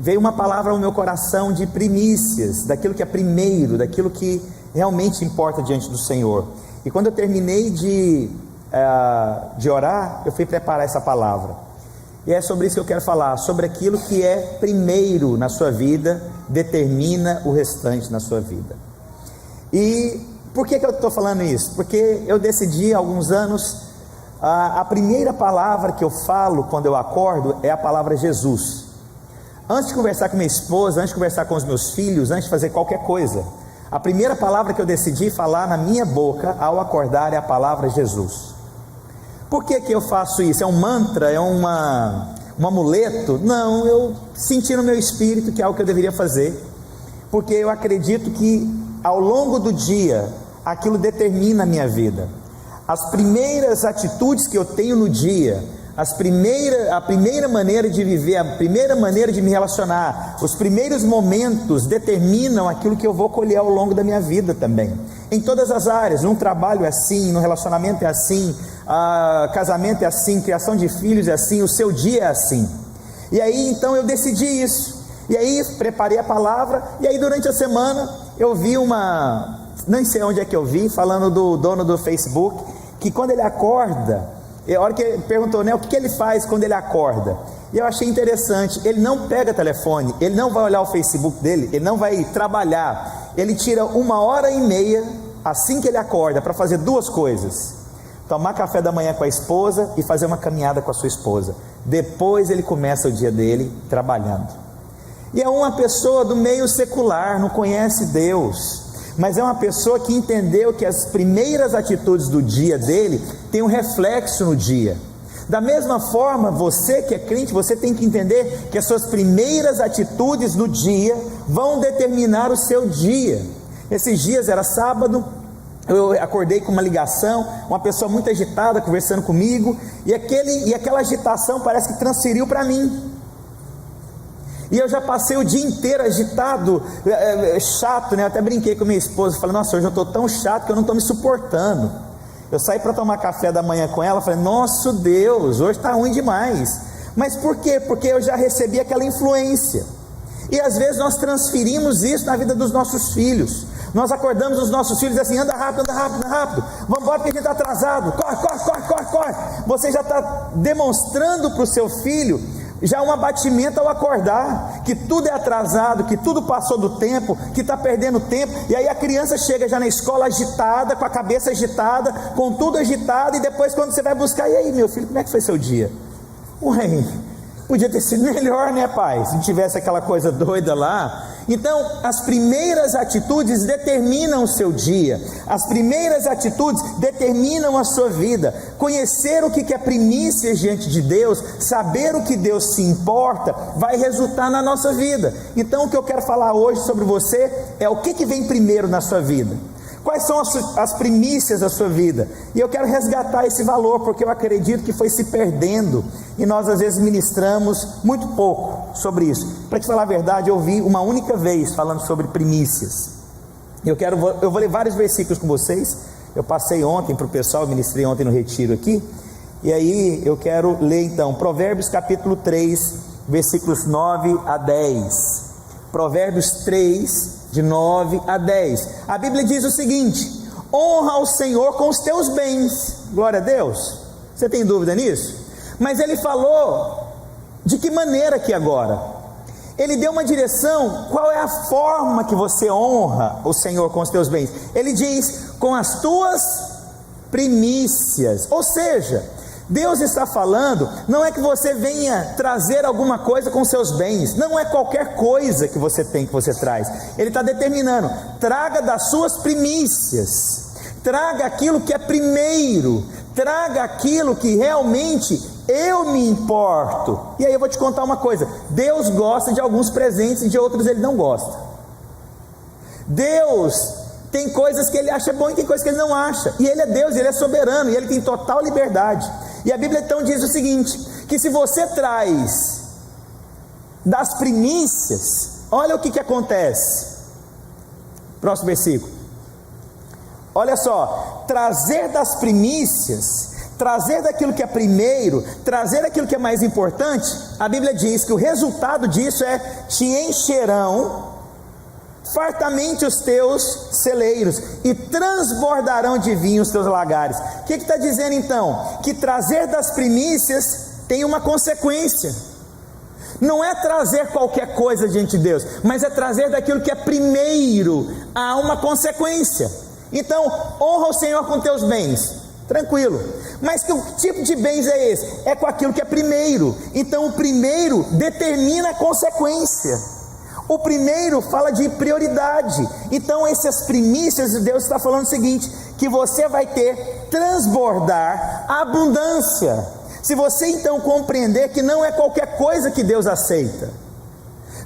veio uma palavra ao meu coração de primícias, daquilo que é primeiro, daquilo que realmente importa diante do Senhor. E quando eu terminei de orar, eu fui preparar essa palavra. E é sobre isso que eu quero falar, sobre aquilo que é primeiro na sua vida, determina o restante na sua vida. E por que eu estou falando isso? Porque eu decidi há alguns anos, a primeira palavra que eu falo quando eu acordo é a palavra Jesus. Antes de conversar com minha esposa, antes de conversar com os meus filhos, antes de fazer qualquer coisa, a primeira palavra que eu decidi falar na minha boca ao acordar é a palavra Jesus. Por que eu faço isso? É um mantra? É um amuleto? Não, eu senti no meu espírito que é algo que eu deveria fazer, porque eu acredito que ao longo do dia aquilo determina a minha vida. As primeiras atitudes que eu tenho no dia, a primeira maneira de viver, a primeira maneira de me relacionar, os primeiros momentos determinam aquilo que eu vou colher ao longo da minha vida também, em todas as áreas. No trabalho é assim, no relacionamento é assim, casamento é assim, criação de filhos é assim, o seu dia é assim. E aí então eu decidi isso, e aí preparei a palavra, e aí durante a semana eu vi não sei onde é que eu vi, falando do dono do Facebook, que quando ele acorda, a hora que ele perguntou, né, o que ele faz quando ele acorda, e eu achei interessante, ele não pega telefone, ele não vai olhar o Facebook dele, ele não vai trabalhar, ele tira 1h30, assim que ele acorda, para fazer duas coisas: tomar café da manhã com a esposa e fazer uma caminhada com a sua esposa. Depois ele começa o dia dele trabalhando. E é uma pessoa do meio secular, não conhece Deus, mas é uma pessoa que entendeu que as primeiras atitudes do dia dele têm um reflexo no dia. Da mesma forma, você que é crente, você tem que entender que as suas primeiras atitudes no dia vão determinar o seu dia. Esses dias era sábado, eu acordei com uma ligação, uma pessoa muito agitada conversando comigo, e aquela agitação parece que transferiu para mim. E eu já passei o dia inteiro agitado, chato, né? Eu até brinquei com minha esposa, falei, nossa, hoje eu estou tão chato que eu não estou me suportando. Eu saí para tomar café da manhã com ela, falei, nossa Deus, hoje está ruim demais. Mas por quê? Porque eu já recebi aquela influência. E às vezes nós transferimos isso na vida dos nossos filhos. Nós acordamos os nossos filhos assim, anda rápido, vamos embora porque a gente está atrasado, corre. Você já está demonstrando para o seu filho já um abatimento ao acordar, que tudo é atrasado, que tudo passou do tempo, que está perdendo tempo. E aí a criança chega já na escola agitada, com a cabeça agitada, com tudo agitado, e depois quando você vai buscar, e aí meu filho, como é que foi seu dia? Ué, podia ter sido melhor, né, pai? Se tivesse aquela coisa doida lá. Então, as primeiras atitudes determinam o seu dia, as primeiras atitudes determinam a sua vida. Conhecer o que é primícias diante de Deus, saber o que Deus se importa, vai resultar na nossa vida. Então, o que eu quero falar hoje sobre você é o que vem primeiro na sua vida. Quais são as primícias da sua vida? E eu quero resgatar esse valor, porque eu acredito que foi se perdendo, e nós às vezes ministramos muito pouco sobre isso. Para te falar a verdade, eu ouvi uma única vez falando sobre primícias. Eu vou ler vários versículos com vocês. Eu passei ontem para o pessoal, eu ministrei ontem no retiro aqui, e aí eu quero ler então Provérbios capítulo 3, versículos 9 a 10. Provérbios 3, de 9 a 10, a Bíblia diz o seguinte: honra ao Senhor com os teus bens. Glória a Deus. Você tem dúvida nisso? Mas ele falou de que maneira aqui agora? Ele deu uma direção. Qual é a forma que você honra o Senhor com os teus bens? Ele diz, com as tuas primícias. Ou seja, Deus está falando, não é que você venha trazer alguma coisa com seus bens, não é qualquer coisa que você tem, que você traz. Ele está determinando, traga das suas primícias, traga aquilo que é primeiro, traga aquilo que realmente eu me importo. E aí eu vou te contar uma coisa: Deus gosta de alguns presentes e de outros Ele não gosta. Deus tem coisas que Ele acha bom e tem coisas que Ele não acha, e Ele é Deus, Ele é soberano, e Ele tem total liberdade. E a Bíblia então diz o seguinte, que se você traz das primícias, olha o que acontece. Próximo versículo. Olha só, trazer das primícias trazer daquilo que é primeiro, trazer aquilo que é mais importante, a Bíblia diz que o resultado disso é: te encherão fartamente os teus celeiros e transbordarão de vinho os teus lagares. O que está dizendo então? Que trazer das primícias tem uma consequência. Não é trazer qualquer coisa diante de Deus, mas é trazer daquilo que é primeiro. Há uma consequência. Então, honra o Senhor com teus bens, tranquilo. Mas que tipo de bens é esse? É com aquilo que é primeiro. Então o primeiro determina a consequência. O primeiro fala de prioridade. Então essas primícias de Deus está falando o seguinte: que você vai ter transbordar abundância. Se você então compreender que não é qualquer coisa que Deus aceita,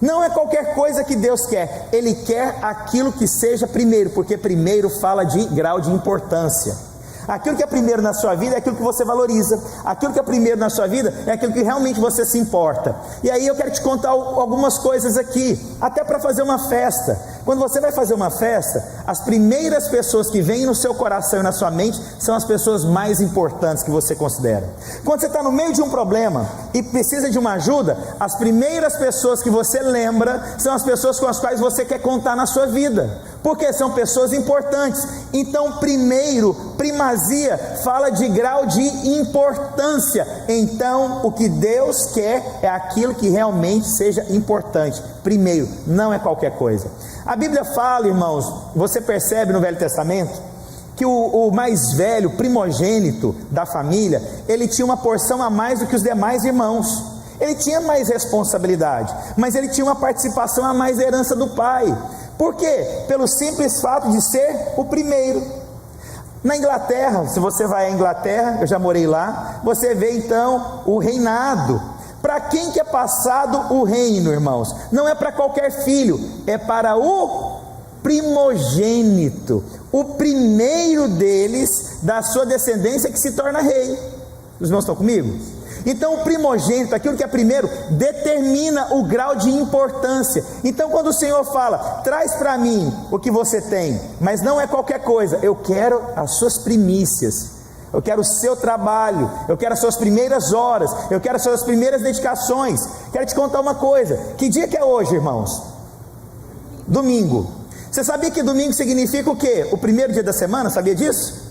não é qualquer coisa que Deus quer, Ele quer aquilo que seja primeiro, porque primeiro fala de grau de importância. Aquilo que é primeiro na sua vida é aquilo que você valoriza. Aquilo que é primeiro na sua vida é aquilo que realmente você se importa. E aí eu quero te contar algumas coisas aqui, até para fazer uma festa. Quando você vai fazer uma festa, as primeiras pessoas que vêm no seu coração e na sua mente são as pessoas mais importantes que você considera. Quando você está no meio de um problema e precisa de uma ajuda, as primeiras pessoas que você lembra são as pessoas com as quais você quer contar na sua vida, porque são pessoas importantes. Então primeiro, primazia, fala de grau de importância. Então o que Deus quer é aquilo que realmente seja importante primeiro, não é qualquer coisa. A Bíblia fala, irmãos, você percebe no Velho Testamento que o mais velho, primogênito da família, ele tinha uma porção a mais do que os demais irmãos. Ele tinha mais responsabilidade, mas ele tinha uma participação a mais da herança do pai. Por quê? Pelo simples fato de ser o primeiro. Na Inglaterra, se você vai à Inglaterra, eu já morei lá, você vê então o reinado. Para quem que é passado o reino, irmãos? Não é para qualquer filho, é para o primogênito, o primeiro deles, da sua descendência, que se torna rei. Os irmãos estão comigo? Então o primogênito, aquilo que é primeiro, determina o grau de importância. Então quando o Senhor fala: traz para mim o que você tem, mas não é qualquer coisa, eu quero as suas primícias, eu quero o seu trabalho, eu quero as suas primeiras horas, eu quero as suas primeiras dedicações. Quero te contar uma coisa: que dia que é hoje, irmãos? Domingo. Você sabia que domingo significa o quê? O primeiro dia da semana, sabia disso?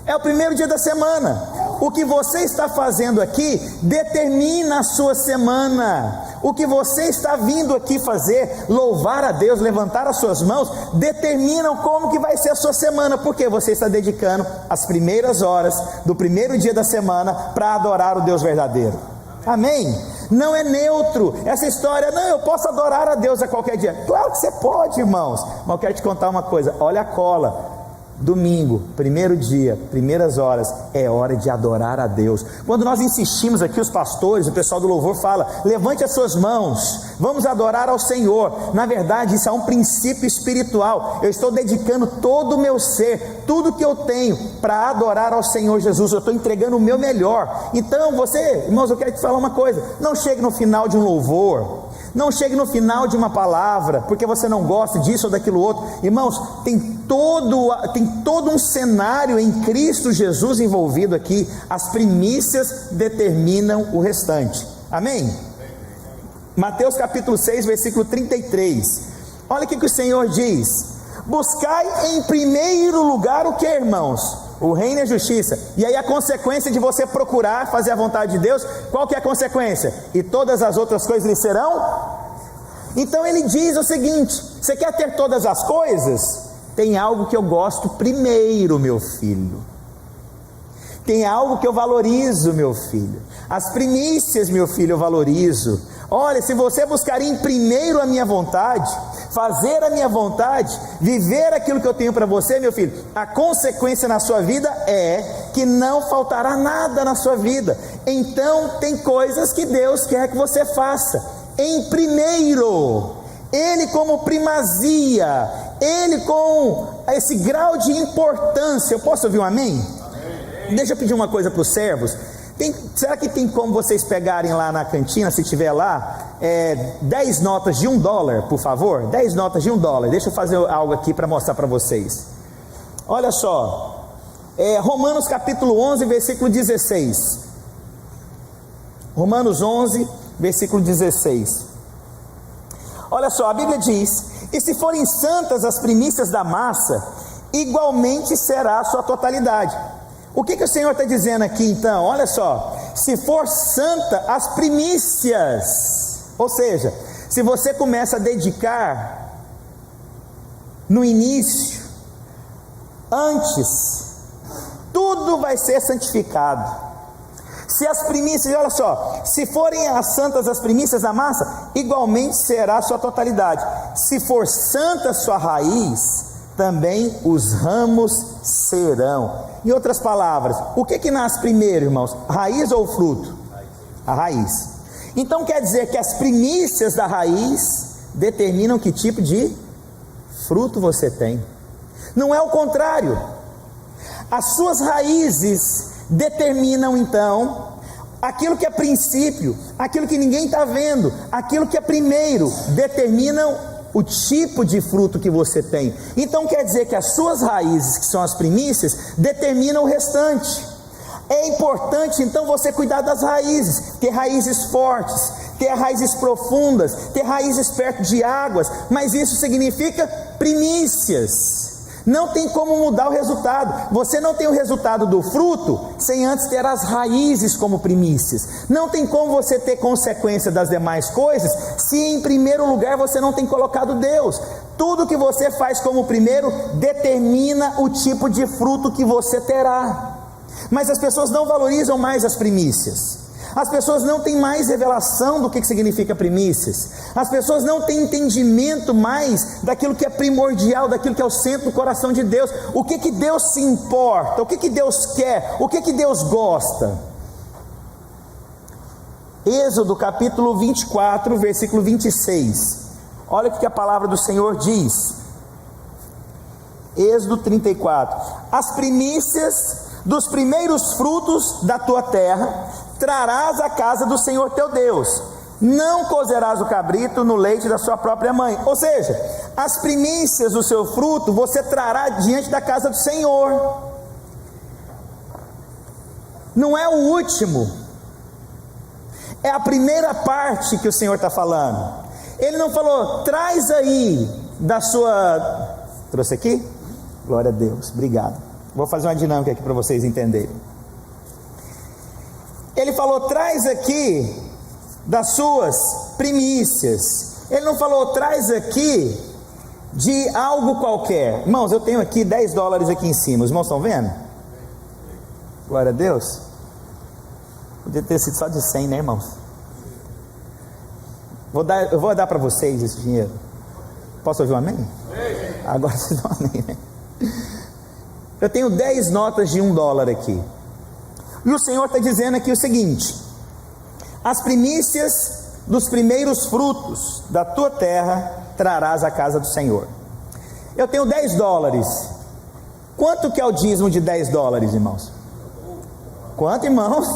É o primeiro dia da semana. O que você está fazendo aqui determina a sua semana. O que você está vindo aqui fazer, louvar a Deus, levantar as suas mãos, determinam como que vai ser a sua semana, porque você está dedicando as primeiras horas do primeiro dia da semana para adorar o Deus verdadeiro. Amém? Não é neutro essa história: não, eu posso adorar a Deus a qualquer dia. Claro que você pode, irmãos, mas eu quero te contar uma coisa: olha a cola. Domingo, primeiro dia, primeiras horas, é hora de adorar a Deus. Quando nós insistimos aqui, os pastores, o pessoal do louvor fala: levante as suas mãos, vamos adorar ao Senhor. Na verdade, isso é um princípio espiritual. Eu estou dedicando todo o meu ser, tudo que eu tenho, para adorar ao Senhor Jesus. Eu estou entregando o meu melhor. Então você, irmãos, eu quero te falar uma coisa: não chegue no final de um louvor, não chegue no final de uma palavra porque você não gosta disso ou daquilo outro. Irmãos, tem todo um cenário em Cristo Jesus envolvido aqui. As primícias determinam o restante. Amém? Mateus capítulo 6, versículo 33. Olha o que o Senhor diz: buscai em primeiro lugar o que, irmãos? O reino e a justiça. E aí a consequência de você procurar fazer a vontade de Deus, qual que é a consequência? E todas as outras coisas lhe serão? Então ele diz o seguinte: você quer ter todas as coisas? Tem algo que eu gosto primeiro, meu filho. Tem algo que eu valorizo, meu filho. As primícias, meu filho, eu valorizo. Olha, se você buscar em primeiro a minha vontade, fazer a minha vontade, viver aquilo que eu tenho para você, meu filho, a consequência na sua vida é que não faltará nada na sua vida. Então tem coisas que Deus quer que você faça em primeiro. Ele como primazia, ele com esse grau de importância. Eu posso ouvir um amém? Amém. Deixa eu pedir uma coisa para os servos. Será que tem como vocês pegarem lá na cantina, se tiver lá, 10 notas de $1, por favor? 10 notas de $1. Deixa eu fazer algo aqui para mostrar para vocês. Olha só, Romanos capítulo 11, versículo 16. Romanos 11, versículo 16. Olha só, a Bíblia diz: e se forem santas as primícias da massa, igualmente será a sua totalidade. O que o Senhor está dizendo aqui então? Olha só, se for santa as primícias, ou seja, se você começa a dedicar no início, antes, tudo vai ser santificado. Se as primícias, olha só, se forem as santas as primícias da massa, igualmente será a sua totalidade. Se for santa a sua raiz, também os ramos serão. Em outras palavras, o que nasce primeiro, irmãos? Raiz ou fruto? A raiz. Então quer dizer que as primícias da raiz determinam que tipo de fruto você tem. Não é o contrário. As suas raízes determinam então aquilo que é princípio, aquilo que ninguém está vendo, aquilo que é primeiro, determinam o tipo de fruto que você tem. Então quer dizer que as suas raízes, que são as primícias, determinam o restante. É importante então você cuidar das raízes, ter raízes fortes, ter raízes profundas, ter raízes perto de águas, mas isso significa primícias. Não tem como mudar o resultado. Você não tem o resultado do fruto sem antes ter as raízes como primícias. Não tem como você ter consequência das demais coisas se em primeiro lugar você não tem colocado Deus. Tudo que você faz como primeiro determina o tipo de fruto que você terá. Mas as pessoas não valorizam mais as primícias. As pessoas não têm mais revelação do que significa primícias. As pessoas não têm entendimento mais daquilo que é primordial, daquilo que é o centro do coração de Deus. O que Deus se importa, o que Deus quer, o que Deus gosta. Êxodo capítulo 24, versículo 26. Olha o que a palavra do Senhor diz. Êxodo 34. As primícias dos primeiros frutos da tua terra trarás à casa do Senhor teu Deus. Não cozerás o cabrito no leite da sua própria mãe. Ou seja, as primícias do seu fruto você trará diante da casa do Senhor. Não é o último, é a primeira parte que o Senhor está falando. Ele não falou, traz aí da sua... Trouxe aqui? Glória a Deus, obrigado. Vou fazer uma dinâmica aqui para vocês entenderem. Ele falou, traz aqui das suas primícias. Ele não falou, traz aqui de algo qualquer. Irmãos, eu tenho aqui $10 aqui em cima. Os irmãos estão vendo? Glória a Deus. Podia ter sido só de 100, né, irmãos? Eu vou dar para vocês esse dinheiro. Posso ouvir um amém? Agora vocês dão um amém, né? Eu tenho 10 notas de $1 aqui. E o Senhor está dizendo aqui o seguinte: as primícias dos primeiros frutos da tua terra trarás à casa do Senhor. Eu tenho $10. Quanto que é o dízimo de $10, irmãos? Quanto, irmãos?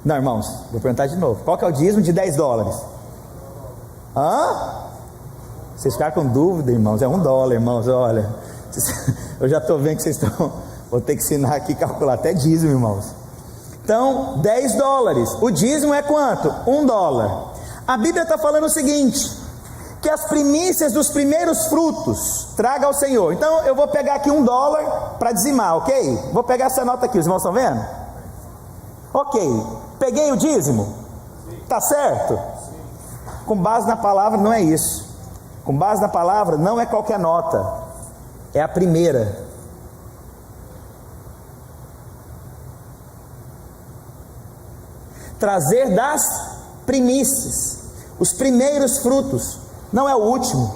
Não, irmãos, vou perguntar de novo. Qual que é o dízimo de $10? Hã? Vocês ficaram com dúvida, irmãos? É $1, irmãos, olha. Eu já estou vendo que vocês estão... Vou ter que ensinar aqui a calcular até dízimo, irmãos. Então, $10. O dízimo é quanto? $1. A Bíblia está falando o seguinte: que as primícias dos primeiros frutos traga ao Senhor. Então, eu vou pegar aqui $1 para dizimar, ok? Vou pegar essa nota aqui, os irmãos estão vendo? Ok, peguei o dízimo? Tá certo? Com base na palavra não é isso. Com base na palavra não é qualquer nota, é a primeira. Trazer das primícias, os primeiros frutos, não é o último,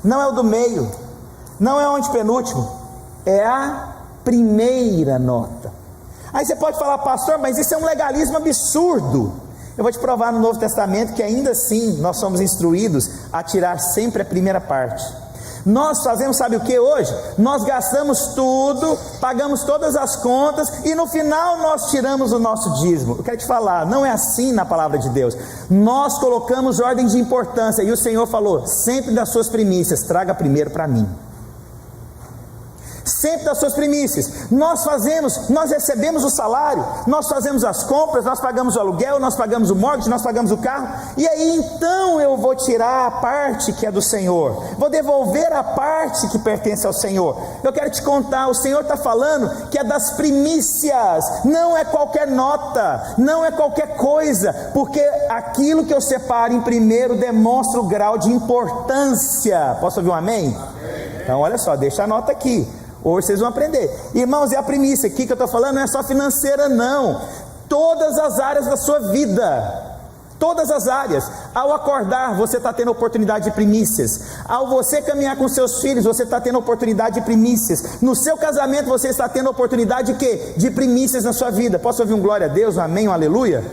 não é o do meio, não é o antepenúltimo, é a primeira nota. Aí você pode falar, pastor, mas isso é um legalismo absurdo. Eu vou te provar no Novo Testamento que ainda assim nós somos instruídos a tirar sempre a primeira parte. Nós fazemos, sabe o que hoje? Nós gastamos tudo, pagamos todas as contas e no final nós tiramos o nosso dízimo. Eu quero te falar, não é assim na palavra de Deus. Nós colocamos ordem de importância e o Senhor falou, sempre das suas primícias, traga primeiro para mim. sempre das suas primícias. Nós recebemos o salário, nós fazemos as compras, nós pagamos o aluguel, nós pagamos o mortgage, nós pagamos o carro, e aí então eu vou tirar a parte que é do Senhor, vou devolver a parte que pertence ao Senhor. Eu quero te contar, o Senhor está falando que é das primícias, não é qualquer nota, não é qualquer coisa, porque aquilo que eu separo em primeiro demonstra o grau de importância. Posso ouvir um amém? Então olha só, deixa a nota aqui, hoje vocês vão aprender. Irmãos, e a primícia aqui que eu estou falando não é só financeira não, todas as áreas da sua vida, todas as áreas. Ao acordar, você está tendo oportunidade de primícias. Ao você caminhar com seus filhos, você está tendo oportunidade de primícias. No seu casamento, você está tendo oportunidade de quê? De primícias na sua vida. Posso ouvir um glória a Deus, um amém, um aleluia?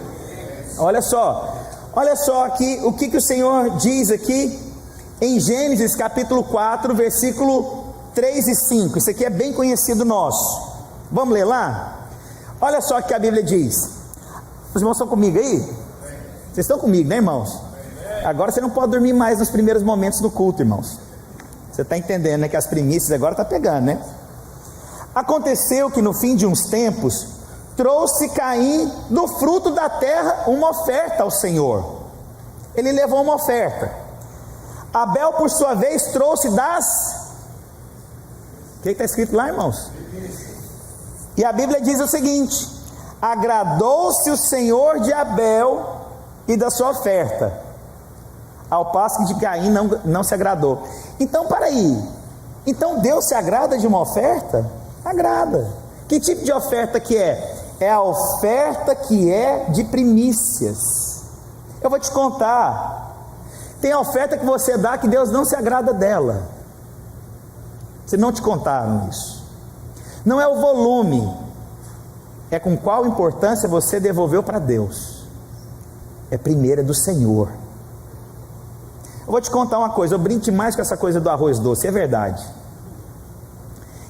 Olha só aqui o que o Senhor diz aqui em Gênesis capítulo 4, versículo 3 e 5. Isso aqui é bem conhecido nosso. Vamos ler lá? Olha só o que a Bíblia diz. Os irmãos estão comigo aí? Vocês estão comigo, né, irmãos? Agora você não pode dormir mais nos primeiros momentos do culto, irmãos. Você está entendendo, né, que as primícias agora está pegando, né? Aconteceu que no fim de uns tempos trouxe Caim do fruto da terra uma oferta ao Senhor. Ele levou uma oferta. Abel, por sua vez, trouxe das... O que está escrito lá, irmãos? E a Bíblia diz o seguinte: agradou-se o Senhor de Abel e da sua oferta, ao passo que de Caim não se agradou. Então, para aí, então Deus se agrada de uma oferta? Agrada. Que tipo de oferta que é? É a oferta que é de primícias. Eu vou te contar, tem oferta que você dá que Deus não se agrada dela. Se não te contaram isso, não é o volume, é com qual importância você devolveu para Deus. É primeiro, é do Senhor. Eu vou te contar uma coisa, eu brinco demais com essa coisa do arroz doce, é verdade.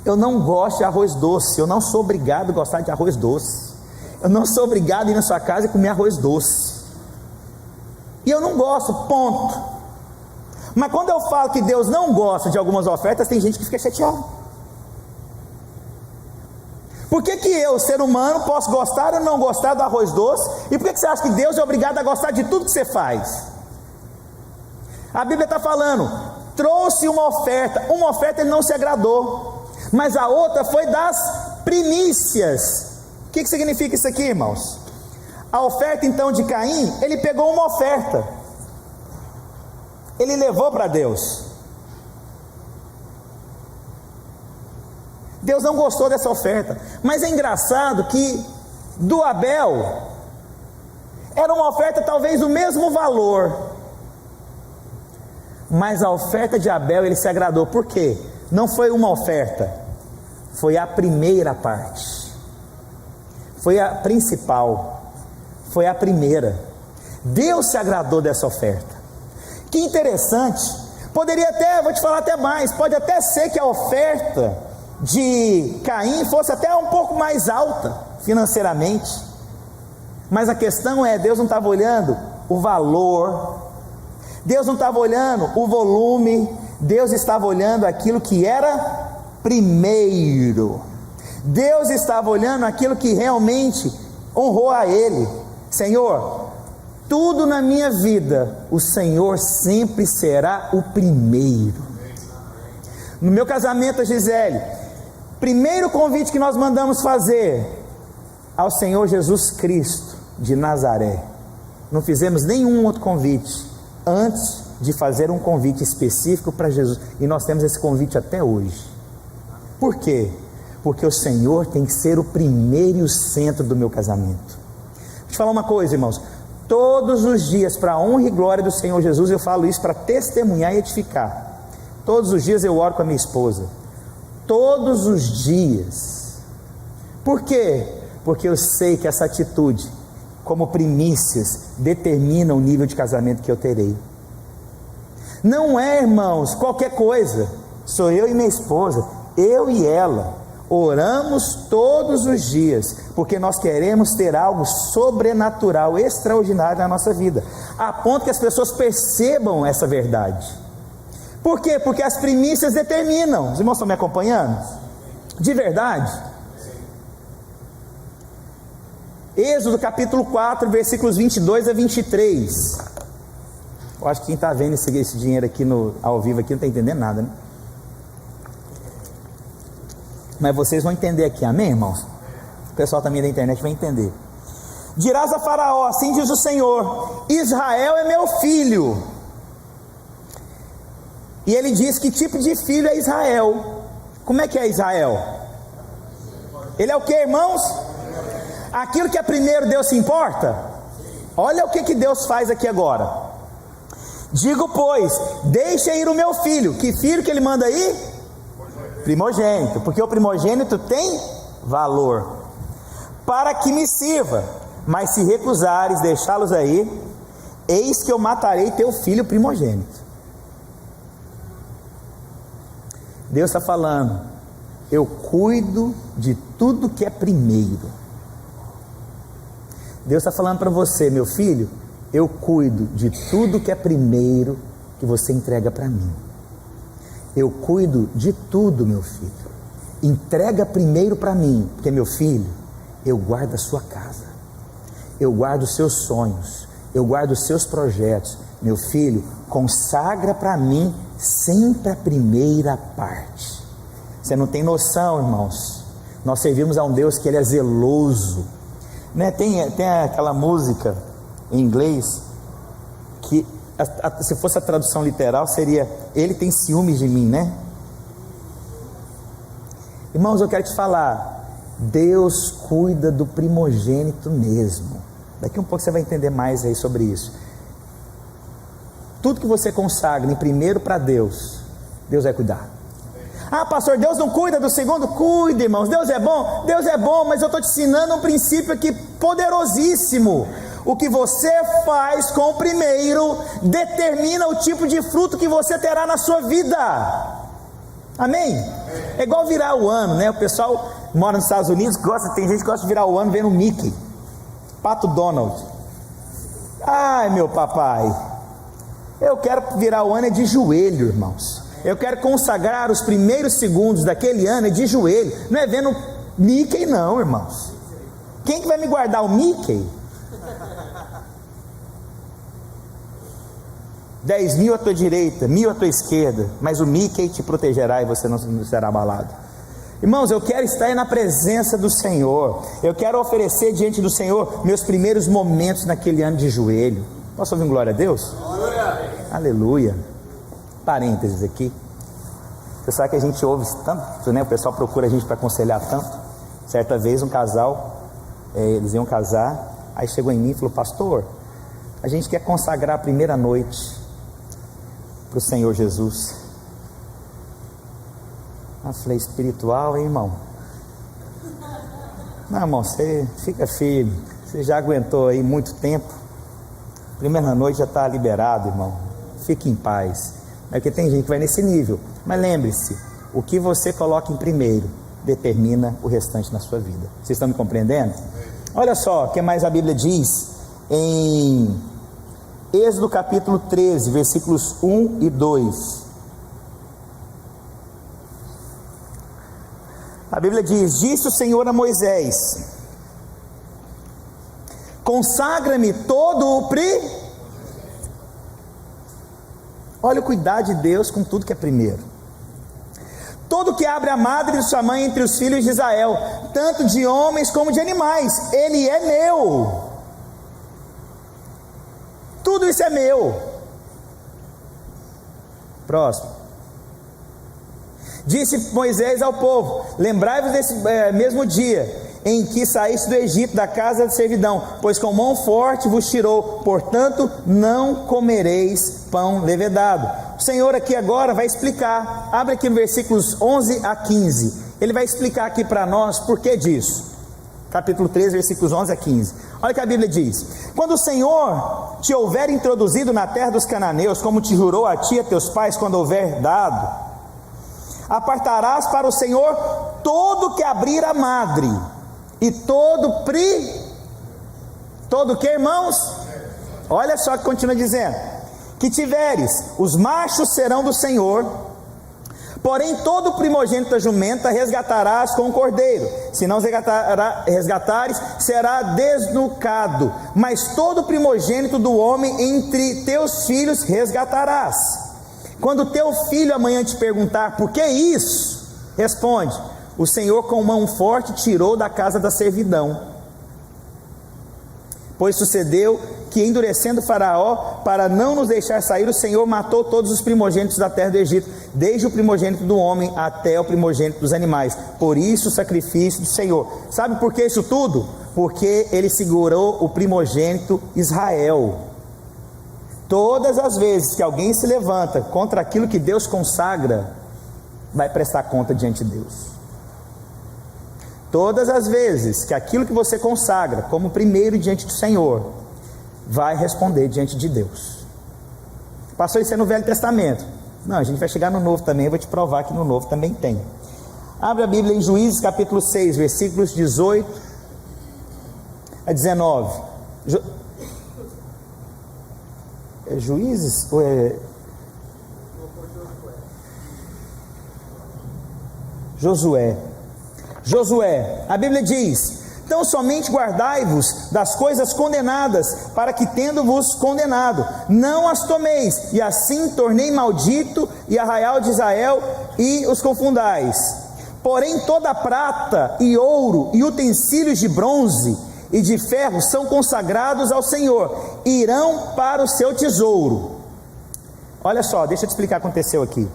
Eu não gosto de arroz doce, eu não sou obrigado a gostar de arroz doce. Eu não sou obrigado a ir na sua casa e comer arroz doce. E eu não gosto, ponto. Mas quando eu falo que Deus não gosta de algumas ofertas, tem gente que fica chateada. Por que eu, ser humano, posso gostar ou não gostar do arroz doce? E por que você acha que Deus é obrigado a gostar de tudo que você faz? A Bíblia está falando, trouxe uma oferta ele não se agradou, mas a outra foi das primícias. O que significa isso aqui, irmãos? A oferta então de Caim, ele pegou uma oferta, ele levou para Deus. Deus não gostou dessa oferta, mas é engraçado que do Abel era uma oferta talvez do mesmo valor, mas a oferta de Abel ele se agradou. Por quê? Não foi uma oferta, foi a primeira parte, foi a principal, foi a primeira. Deus se agradou dessa oferta. Que interessante, poderia até, vou te falar até mais, pode até ser que a oferta de Caim fosse até um pouco mais alta financeiramente, mas a questão é, Deus não estava olhando o valor, Deus não estava olhando o volume, Deus estava olhando aquilo que era primeiro. Deus estava olhando aquilo que realmente honrou a Ele. Senhor, tudo na minha vida, o Senhor sempre será o primeiro. No meu casamento, a Gisele, primeiro convite que nós mandamos fazer ao Senhor Jesus Cristo de Nazaré. Não fizemos nenhum outro convite antes de fazer um convite específico para Jesus, e nós temos esse convite até hoje. Por quê? Porque o Senhor tem que ser o primeiro e o centro do meu casamento. Deixa eu te falar uma coisa, irmãos, todos os dias, para a honra e glória do Senhor Jesus, eu falo isso para testemunhar e edificar. Todos os dias eu oro com a minha esposa, todos os dias. Por quê? Porque eu sei que essa atitude, como primícias, determina o nível de casamento que eu terei. Não é, irmãos, qualquer coisa. Sou eu e minha esposa, eu e ela, oramos todos os dias, porque nós queremos ter algo sobrenatural, extraordinário na nossa vida, a ponto que as pessoas percebam essa verdade. Por quê? Porque as primícias determinam. Os irmãos estão me acompanhando? De verdade? Êxodo capítulo 4, versículos 22 a 23. Eu acho que quem está vendo esse dinheiro aqui ao vivo aqui não está entendendo nada, né? Mas vocês vão entender aqui, amém, irmãos? O pessoal também da internet vai entender. Dirás a Faraó, assim diz o Senhor: Israel é meu filho. E ele diz: que tipo de filho é Israel? Como é que é Israel? Ele é o que, irmãos? Aquilo que é primeiro, Deus se importa? Olha o que Deus faz aqui agora. Digo, pois, deixa ir o meu filho. Que filho que ele manda ir? Primogênito, porque o primogênito tem valor, para que me sirva. Mas se recusares deixá-los aí, eis que eu matarei teu filho primogênito. Deus está falando: eu cuido de tudo que é primeiro. Deus está falando para você, meu filho, eu cuido de tudo que é primeiro que você entrega para mim. Eu cuido de tudo, meu filho. Entrega primeiro para mim, porque, meu filho, eu guardo a sua casa, eu guardo os seus sonhos, eu guardo os seus projetos. Meu filho, consagra para mim sempre a primeira parte. Você não tem noção, irmãos. Nós servimos a um Deus que Ele é zeloso, né? Tem aquela música em inglês que, se fosse a tradução literal, seria: Ele tem ciúmes de mim, né? Irmãos, eu quero te falar, Deus cuida do primogênito mesmo. Daqui um pouco você vai entender mais aí sobre isso. Tudo que você consagra em primeiro para Deus, Deus vai cuidar. Ah, pastor, Deus não cuida do segundo? Cuida, irmãos. Deus é bom, mas eu estou te ensinando um princípio aqui poderosíssimo. O que você faz com o primeiro determina o tipo de fruto que você terá na sua vida. Amém? É igual virar o ano, né? O pessoal mora nos Estados Unidos, tem gente que gosta de virar o ano vendo o Mickey, Pato Donald. Ai, meu papai, eu quero virar o ano de joelho, irmãos. Eu quero consagrar os primeiros segundos daquele ano de joelho. Não é vendo Mickey não, irmãos. Quem que vai me guardar? O Mickey? 10.000 à tua direita, 1.000 à tua esquerda, mas o Mickey te protegerá e você não será abalado. Irmãos, eu quero estar na presença do Senhor. Eu quero oferecer diante do Senhor meus primeiros momentos naquele ano de joelho. Posso ouvir um glória a Deus? Glória. Aleluia. Parênteses aqui. Você sabe que a gente ouve tanto, né? O pessoal procura a gente para aconselhar tanto. Certa vez um casal, eles iam casar, aí chegou em mim e falou: pastor, a gente quer consagrar a primeira noite para o Senhor Jesus. Eu falei: espiritual, hein, irmão? Não, irmão, você fica firme, você já aguentou aí muito tempo. Primeira noite já está liberado, irmão. Fique em paz. É porque tem gente que vai nesse nível. Mas lembre-se, o que você coloca em primeiro determina o restante na sua vida. Vocês estão me compreendendo? Olha só o que mais a Bíblia diz em Êxodo capítulo 13, versículos 1 e 2. A Bíblia diz: disse o Senhor a Moisés: consagra-me todo o Olha o cuidado de Deus com tudo que é primeiro. Todo que abre a madre de sua mãe entre os filhos de Israel, tanto de homens como de animais, ele é meu. Tudo isso é meu. Próximo. Disse Moisés ao povo: lembrai-vos desse mesmo dia em que saíste do Egito, da casa de servidão, pois com mão forte vos tirou, portanto não comereis pão levedado. O Senhor aqui agora vai explicar. Abre aqui no versículos 11 a 15. Ele vai explicar aqui para nós por que disso. Capítulo 13, versículos 11 a 15. Olha o que a Bíblia diz: quando o Senhor te houver introduzido na terra dos cananeus, como te jurou a ti e a teus pais quando houver dado, apartarás para o Senhor todo que abrir a madre, e todo o que, irmãos? Olha só que continua dizendo: que tiveres, os machos serão do Senhor, Porém, todo primogênito da jumenta resgatarás com o cordeiro. Se não resgatares, será desnucado. Mas todo primogênito do homem entre teus filhos resgatarás. Quando teu filho amanhã te perguntar por que isso, responde: o Senhor com mão forte tirou da casa da servidão. Pois sucedeu que, endurecendo Faraó para não nos deixar sair, o Senhor matou todos os primogênitos da terra do Egito, desde o primogênito do homem até o primogênito dos animais. Por isso o sacrifício do Senhor. Sabe por que isso tudo? Porque ele segurou o primogênito Israel. Todas as vezes que alguém se levanta contra aquilo que Deus consagra, vai prestar conta diante de Deus. Todas as vezes que aquilo que você consagra como primeiro diante do Senhor, vai responder diante de Deus. Pastor, isso é no Velho Testamento. Não, a gente vai chegar no Novo também. Eu vou te provar que no Novo também tem. Abre a Bíblia em Juízes capítulo 6, versículos 18 a 19. É Juízes ou é Josué? Josué, a Bíblia diz: então somente guardai-vos das coisas condenadas, para que tendo-vos condenado, não as tomeis, e assim tornei maldito e arraial de Israel, e os confundais. Porém toda a prata e ouro e utensílios de bronze e de ferro são consagrados ao Senhor, e irão para o seu tesouro. Olha só, deixa eu te explicar o que aconteceu aqui.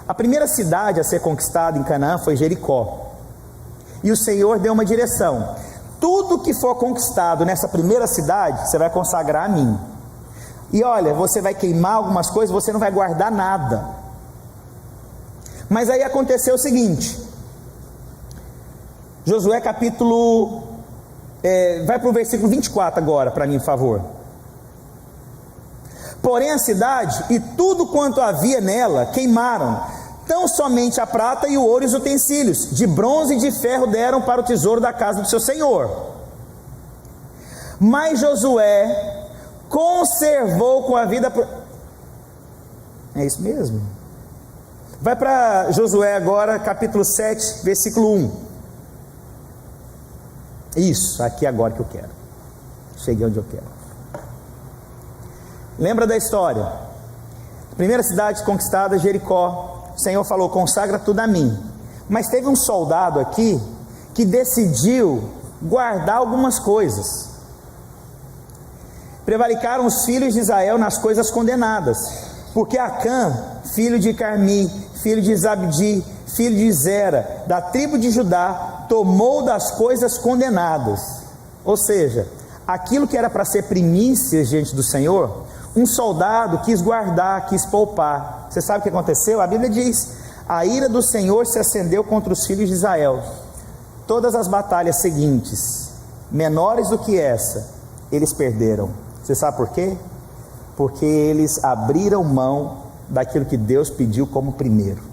A primeira cidade a ser conquistada em Canaã foi Jericó. E o Senhor deu uma direção: tudo que for conquistado nessa primeira cidade, você vai consagrar a mim. E olha, você vai queimar algumas coisas, você não vai guardar nada. Mas aí aconteceu o seguinte, Josué capítulo, vai para o versículo 24 agora, para mim, por favor. Porém a cidade e tudo quanto havia nela queimaram. Tão somente a prata e o ouro e os utensílios de bronze e de ferro deram para o tesouro da casa do seu senhor. Mas Josué conservou com a vida... É isso mesmo? Vai para Josué agora, capítulo 7, versículo 1. Isso, aqui agora que eu quero. Cheguei onde eu quero. Lembra da história? Primeira cidade conquistada, Jericó. O Senhor falou: consagra tudo a mim. Mas teve um soldado aqui que decidiu guardar algumas coisas. Prevaricaram os filhos de Israel nas coisas condenadas, porque Acã, filho de Carmi, filho de Zabdi, filho de Zera, da tribo de Judá, tomou das coisas condenadas. Ou seja, aquilo que era para ser primícias diante do Senhor, um soldado quis guardar, quis poupar. Você sabe o que aconteceu? A Bíblia diz: a ira do Senhor se acendeu contra os filhos de Israel. Todas as batalhas seguintes, menores do que essa, eles perderam. Você sabe por quê? Porque eles abriram mão daquilo que Deus pediu como primeiro.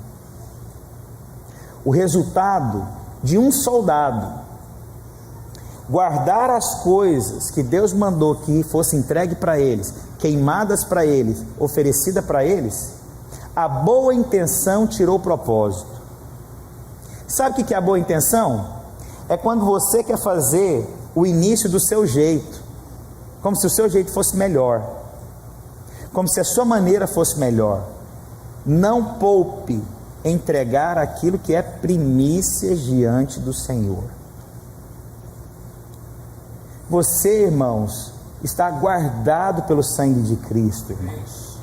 O resultado de um soldado guardar as coisas que Deus mandou que fosse entregue para eles, queimadas para eles, oferecida para eles, a boa intenção tirou o propósito. Sabe o que é a boa intenção? É quando você quer fazer o início do seu jeito, como se o seu jeito fosse melhor, como se a sua maneira fosse melhor. Não poupe entregar aquilo que é primícia diante do Senhor. Você, irmãos, está guardado pelo sangue de Cristo, irmãos.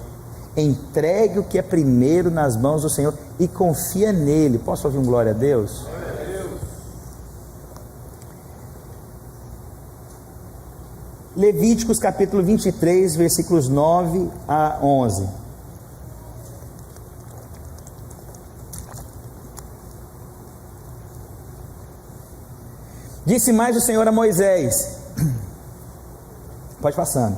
Entregue o que é primeiro nas mãos do Senhor e confia nele. Posso ouvir um glória a Deus? Glória a Deus. Levíticos capítulo 23, versículos 9 a 11. Disse mais o Senhor a Moisés, pode passando: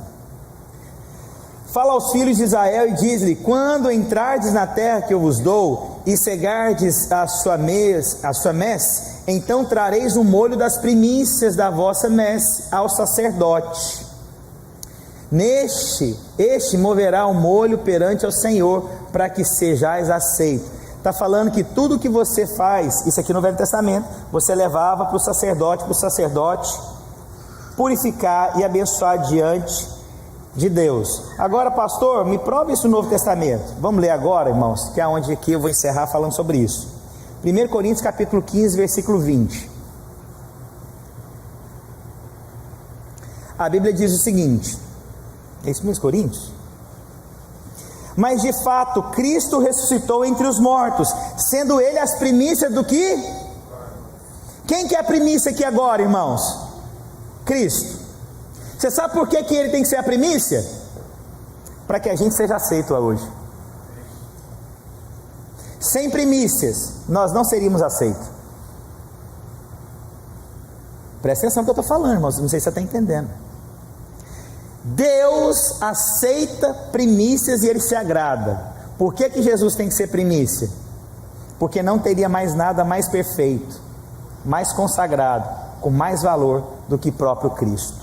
fala aos filhos de Israel e diz-lhe: quando entrardes na terra que eu vos dou e cegardes a sua messe, então trareis o molho das primícias da vossa messe ao sacerdote. Este moverá o molho perante ao Senhor, para que sejais aceito. está falando que tudo que você faz, isso aqui no Velho Testamento, você levava para o sacerdote purificar e abençoar diante de Deus. Agora, pastor, me prove isso no Novo Testamento. Vamos ler agora, irmãos, que é onde aqui eu vou encerrar falando sobre isso. 1 Coríntios capítulo 15, versículo 20. A Bíblia diz o seguinte, é isso mesmo, Coríntios? Mas de fato, Cristo ressuscitou entre os mortos, sendo Ele as primícias do que? Quem que é a primícia aqui agora, irmãos? Cristo. Você sabe por que Ele tem que ser a primícia? Para que a gente seja aceito hoje. Sem primícias, nós não seríamos aceitos. Presta atenção no que eu estou falando, irmãos, não sei se você está entendendo. Deus aceita primícias e Ele se agrada. Por que Jesus tem que ser primícia? Porque não teria mais nada mais perfeito, mais consagrado, com mais valor do que próprio Cristo.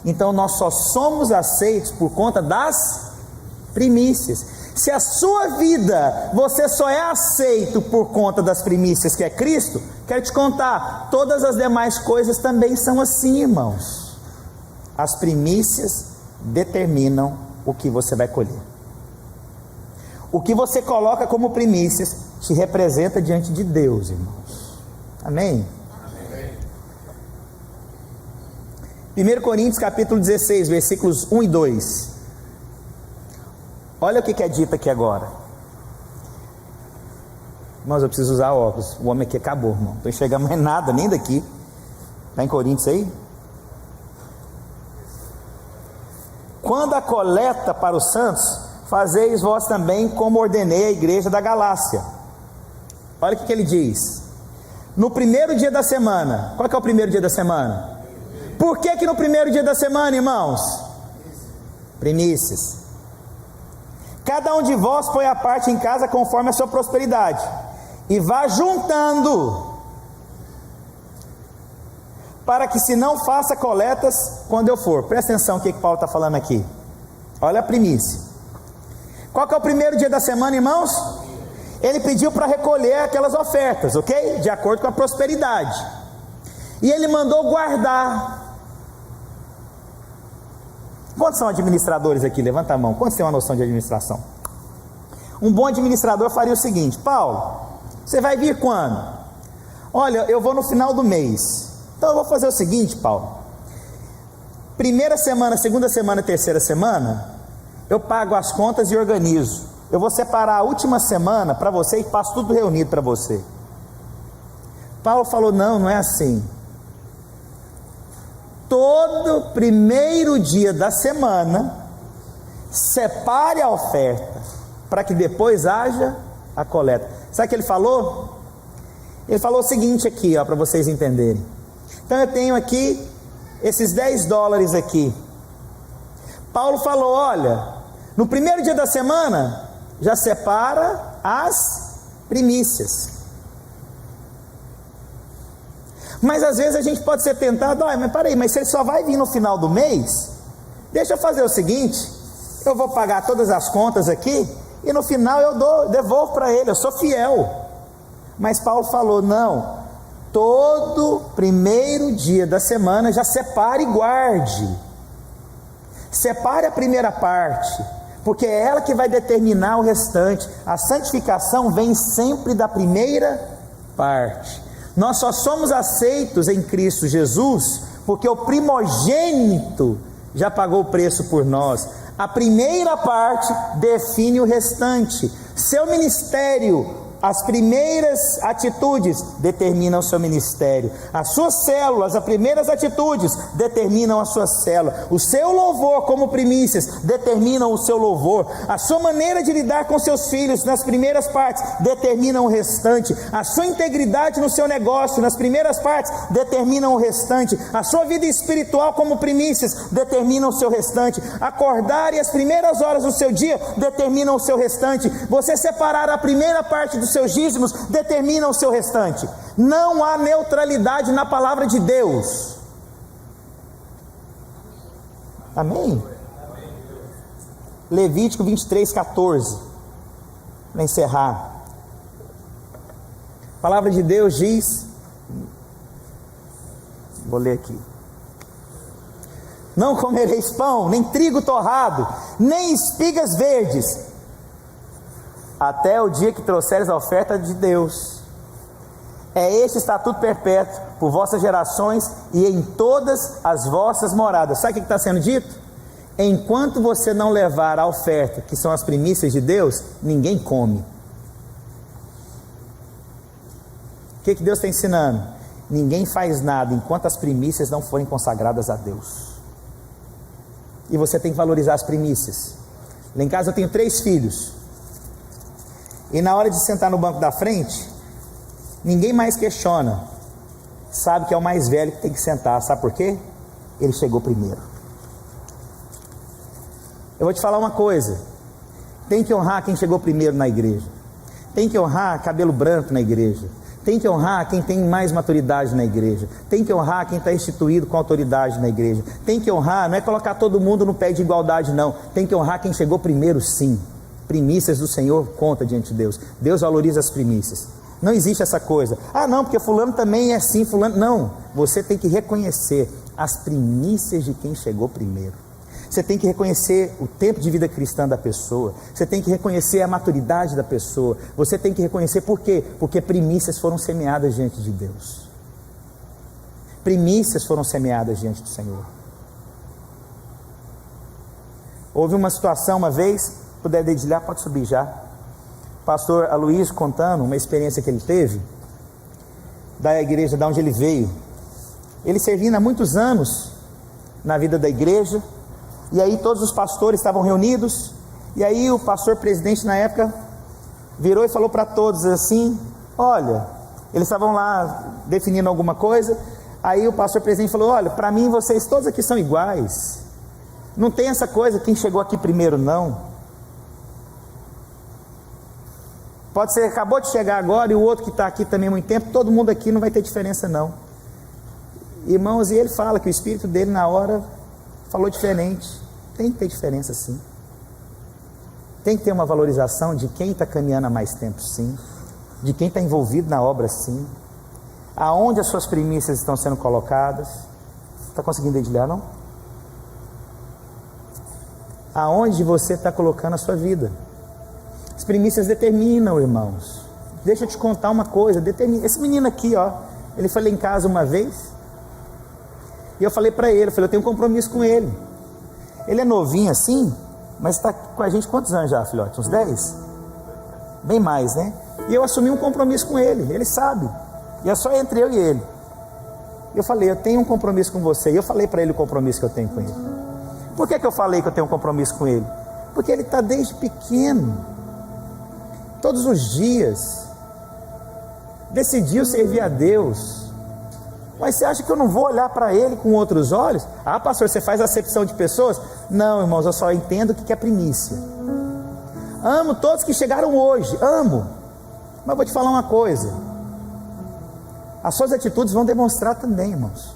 Então nós só somos aceitos por conta das primícias. Se a sua vida, você só é aceito por conta das primícias que é Cristo, quero te contar, todas as demais coisas também são assim, irmãos. As primícias determinam o que você vai colher. O que você coloca como primícias te representa diante de Deus, irmãos. Amém? 1 Coríntios capítulo 16, versículos 1 e 2. Olha o que é dito aqui agora. Irmãos, eu preciso usar óculos. O homem aqui acabou, irmão. Não estou enxergando mais nada, nem daqui. Está em Coríntios aí? Quando a coleta para os santos, fazeis vós também como ordenei a igreja da Galácia. Olha o que ele diz. No primeiro dia da semana. Qual que é o primeiro dia da semana? Por que no primeiro dia da semana, irmãos? Primícias. Cada um de vós põe a parte em casa conforme a sua prosperidade, e vá juntando, para que se não faça coletas quando eu for. Presta atenção no que Paulo está falando aqui. Olha a primícia. Qual que é o primeiro dia da semana, irmãos? Ele pediu para recolher aquelas ofertas, ok? De acordo com a prosperidade. E ele mandou guardar. Quantos são administradores aqui? Levanta a mão. Quantos têm uma noção de administração? Um bom administrador faria o seguinte: Paulo, você vai vir quando? Olha, eu vou no final do mês. Então eu vou fazer o seguinte, Paulo. Primeira semana, segunda semana, terceira semana, eu pago as contas e organizo. Eu vou separar a última semana para você e passo tudo reunido para você. Paulo falou: não é assim. Todo primeiro dia da semana, separe a oferta, para que depois haja a coleta. Sabe o que ele falou? Ele falou o seguinte aqui, para vocês entenderem. Então eu tenho aqui esses $10 aqui. Paulo falou: olha, no primeiro dia da semana, já separa as primícias. Mas às vezes a gente pode ser tentado: mas peraí, mas se ele só vai vir no final do mês, deixa eu fazer o seguinte, eu vou pagar todas as contas aqui, e no final eu devolvo para ele, eu sou fiel. Mas Paulo falou: não, todo primeiro dia da semana já separe e guarde. Separe a primeira parte, porque é ela que vai determinar o restante. A santificação vem sempre da primeira parte. Nós só somos aceitos em Cristo Jesus porque o primogênito já pagou o preço por nós. A primeira parte define o restante. Seu ministério, as primeiras atitudes determinam o seu ministério. As suas células, as primeiras atitudes determinam a sua célula. O seu louvor como primícias determinam o seu louvor. A sua maneira de lidar com seus filhos nas primeiras partes determinam o restante. A sua integridade no seu negócio nas primeiras partes determinam o restante. A sua vida espiritual como primícias determinam o seu restante. Acordar e as primeiras horas do seu dia determinam o seu restante. Você separar a primeira parte dos seus dízimos determina o seu restante. Não há neutralidade na palavra de Deus. Amém? Levítico 23:14, para encerrar. A palavra de Deus diz, vou ler aqui: não comereis pão, nem trigo torrado, nem espigas verdes, até o dia que trouxeres a oferta de Deus. É este estatuto perpétuo por vossas gerações e em todas as vossas moradas. Sabe o que está sendo dito? Enquanto você não levar a oferta, que são as primícias de Deus, ninguém come. O que Deus está ensinando? Ninguém faz nada enquanto as primícias não forem consagradas a Deus. E você tem que valorizar as primícias. Lá em casa eu tenho 3 filhos, e na hora de sentar no banco da frente, ninguém mais questiona, sabe que é o mais velho que tem que sentar. Sabe por quê? Ele chegou primeiro. Eu vou te falar uma coisa: tem que honrar quem chegou primeiro na igreja, tem que honrar cabelo branco na igreja, tem que honrar quem tem mais maturidade na igreja, tem que honrar quem está instituído com autoridade na igreja, tem que honrar, não é colocar todo mundo no pé de igualdade não, tem que honrar quem chegou primeiro sim. Primícias do Senhor conta diante de Deus. Deus valoriza as primícias. Não existe essa coisa, não, porque fulano também é assim, fulano, não. Você tem que reconhecer as primícias de quem chegou primeiro. Você tem que reconhecer o tempo de vida cristã da pessoa, você tem que reconhecer a maturidade da pessoa, você tem que reconhecer por quê? Porque primícias foram semeadas diante de Deus. Primícias foram semeadas diante do Senhor. Houve uma situação uma vez, puder dedilhar, pode subir já. Pastor Aloysio contando uma experiência que ele teve da igreja de onde ele veio. Ele servindo há muitos anos na vida da igreja, e aí todos os pastores estavam reunidos, e aí o pastor presidente na época virou e falou para todos assim: olha, eles estavam lá definindo alguma coisa, aí o pastor presidente falou: olha, para mim vocês todos aqui são iguais, não tem essa coisa, quem chegou aqui primeiro não. Pode ser, acabou de chegar agora, e o outro que está aqui também há muito tempo, todo mundo aqui não vai ter diferença não. Irmãos, e ele fala que o espírito dele na hora falou diferente. Tem que ter diferença sim. Tem que ter uma valorização de quem está caminhando há mais tempo sim, de quem está envolvido na obra sim, aonde as suas primícias estão sendo colocadas. Está conseguindo dedilhar não? Aonde você está colocando a sua vida. As primícias determinam, irmãos. Deixa eu te contar uma coisa, determina. Esse menino aqui, ó, ele foi lá em casa uma vez, e eu falei para ele, eu tenho um compromisso com ele. Ele é novinho assim, mas está com a gente quantos anos já, filhote? Uns 10? Bem mais, né? E eu assumi um compromisso com ele sabe. E é só entre eu e ele. Eu falei, eu tenho um compromisso com você. E eu falei para ele o compromisso que eu tenho com ele. Por que eu falei que eu tenho um compromisso com ele? Porque ele está desde pequeno, todos os dias, decidiu servir a Deus. Mas você acha que eu não vou olhar para ele com outros olhos? Pastor, você faz acepção de pessoas? Não, irmãos, eu só entendo o que é primícia. Amo todos que chegaram hoje, amo. Mas vou te falar uma coisa, as suas atitudes vão demonstrar também, irmãos.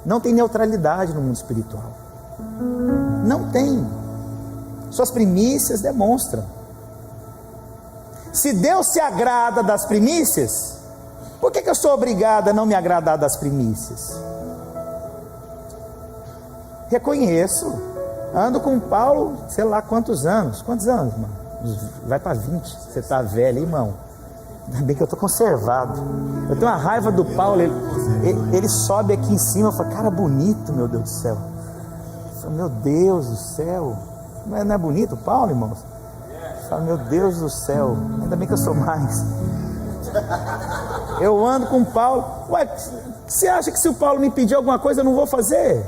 Não tem neutralidade no mundo espiritual. Não tem. Suas primícias demonstram. Se Deus se agrada das primícias, por que eu sou obrigado a não me agradar das primícias? Reconheço. Ando com Paulo, sei lá quantos anos. Quantos anos, irmão? Vai para 20. Você está velho, irmão. Ainda bem que eu estou conservado. Eu tenho uma raiva do Paulo. Ele sobe aqui em cima. Eu falo, cara bonito, meu Deus do céu. Eu falo, meu Deus do céu. Não é bonito o Paulo, irmãos? Eu falo, meu Deus do céu. Ainda bem que eu sou mais. Eu ando com o Paulo. Ué, você acha que se o Paulo me pedir alguma coisa eu não vou fazer?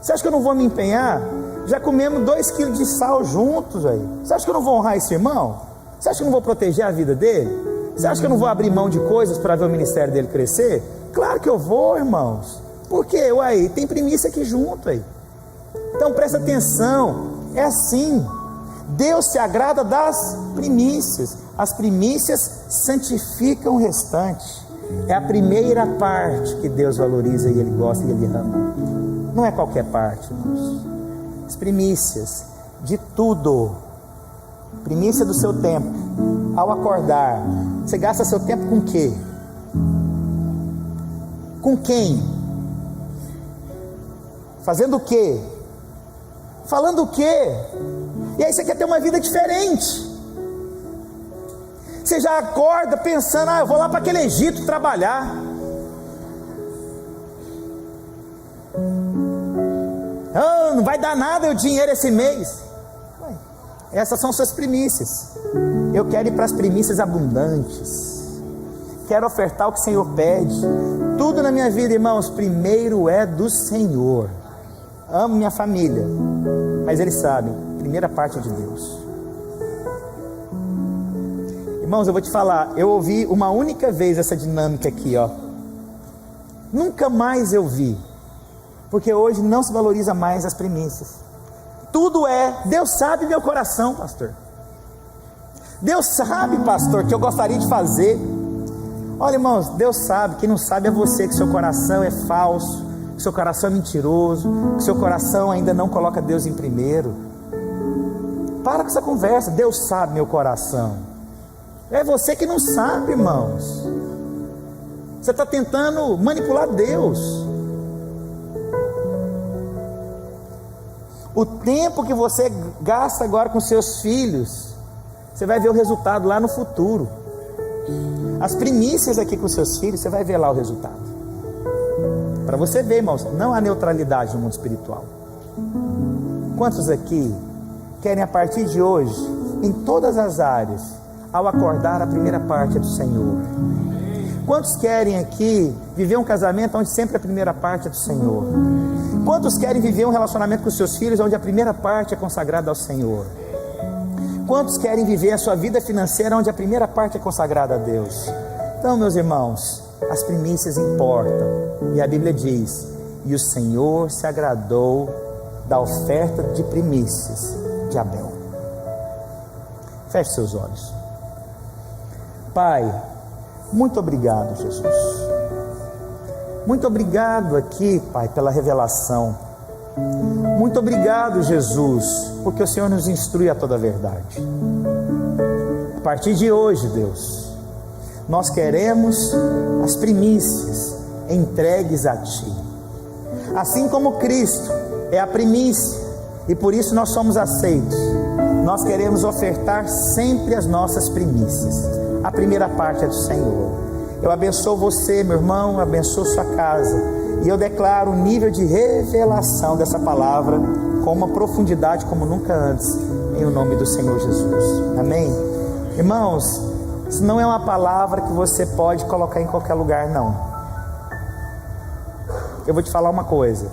Você acha que eu não vou me empenhar? Já comemos 2 quilos de sal juntos aí. Você acha que eu não vou honrar esse irmão? Você acha que eu não vou proteger a vida dele? Você acha que eu não vou abrir mão de coisas para ver o ministério dele crescer? Claro que eu vou, irmãos. Por quê? Ué, tem primícia aqui junto aí. Então presta atenção. É assim. Deus se agrada das primícias. As primícias santificam o restante. É a primeira parte que Deus valoriza e Ele gosta e Ele ama. Não é qualquer parte, irmãos. As primícias de tudo. Primícia do seu tempo. Ao acordar, Você gasta seu tempo com o quê? Com quem? Fazendo o quê? Falando o quê? E aí você quer ter uma vida diferente. Você já acorda pensando, eu vou lá para aquele Egito trabalhar. Não vai dar nada o dinheiro esse mês. Essas são suas primícias. Eu quero ir para as primícias abundantes. Quero ofertar o que o Senhor pede. Tudo na minha vida, irmãos, primeiro é do Senhor. Amo minha família, mas eles sabem, primeira parte é de Deus. Irmãos, eu vou te falar, eu ouvi uma única vez essa dinâmica aqui, nunca mais eu vi, porque hoje não se valoriza mais as primícias. Tudo Deus sabe meu coração, pastor. Deus sabe, pastor, que eu gostaria de fazer. Olha, irmãos, Deus sabe, quem não sabe é você, que seu coração é falso, que seu coração é mentiroso, que seu coração ainda não coloca Deus em primeiro. Para com essa conversa. Deus sabe meu coração. É você que não sabe, irmãos. Você está tentando manipular Deus. O tempo que você gasta agora com seus filhos, você vai ver o resultado lá no futuro. As primícias aqui com seus filhos, você vai ver lá o resultado. Para você ver, irmãos, não há neutralidade no mundo espiritual. Quantos aqui querem a partir de hoje, em todas as áreas, ao acordar, a primeira parte é do Senhor? Quantos querem aqui viver um casamento onde sempre a primeira parte é do Senhor? Quantos querem viver um relacionamento com seus filhos onde a primeira parte é consagrada ao Senhor? Quantos querem viver a sua vida financeira onde a primeira parte é consagrada a Deus? Então, meus irmãos, as primícias importam. E a Bíblia diz: e o Senhor se agradou da oferta de primícias de Abel. Feche seus olhos. Pai, muito obrigado, Jesus. Muito obrigado aqui, Pai, pela revelação. Muito obrigado, Jesus, porque o Senhor nos instrui a toda a verdade. A partir de hoje, Deus, nós queremos as primícias entregues a Ti. Assim como Cristo é a primícia e por isso nós somos aceitos, nós queremos ofertar sempre as nossas primícias. A primeira parte é do Senhor. Eu abençoo você, meu irmão, abençoo sua casa, e eu declaro um nível de revelação dessa palavra com uma profundidade como nunca antes, em o nome do Senhor Jesus. Amém? Irmãos, isso não é uma palavra que você pode colocar em qualquer lugar, não. Eu vou te falar uma coisa: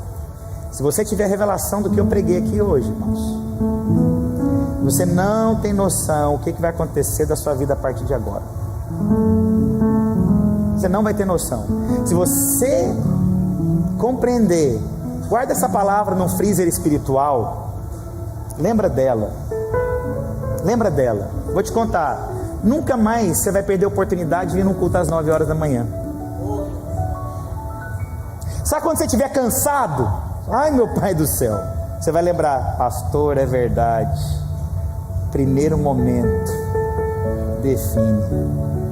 se você tiver revelação do que eu preguei aqui hoje, irmãos, você não tem noção o que vai acontecer da sua vida a partir de agora. Você não vai ter noção. Se você compreender, guarda essa palavra num freezer espiritual, lembra dela. Lembra dela. Vou te contar, nunca mais você vai perder a oportunidade de vir num culto às 9 horas da manhã. Sabe quando você estiver cansado? Ai, meu Pai do céu, você vai lembrar: pastor, é verdade, primeiro momento define.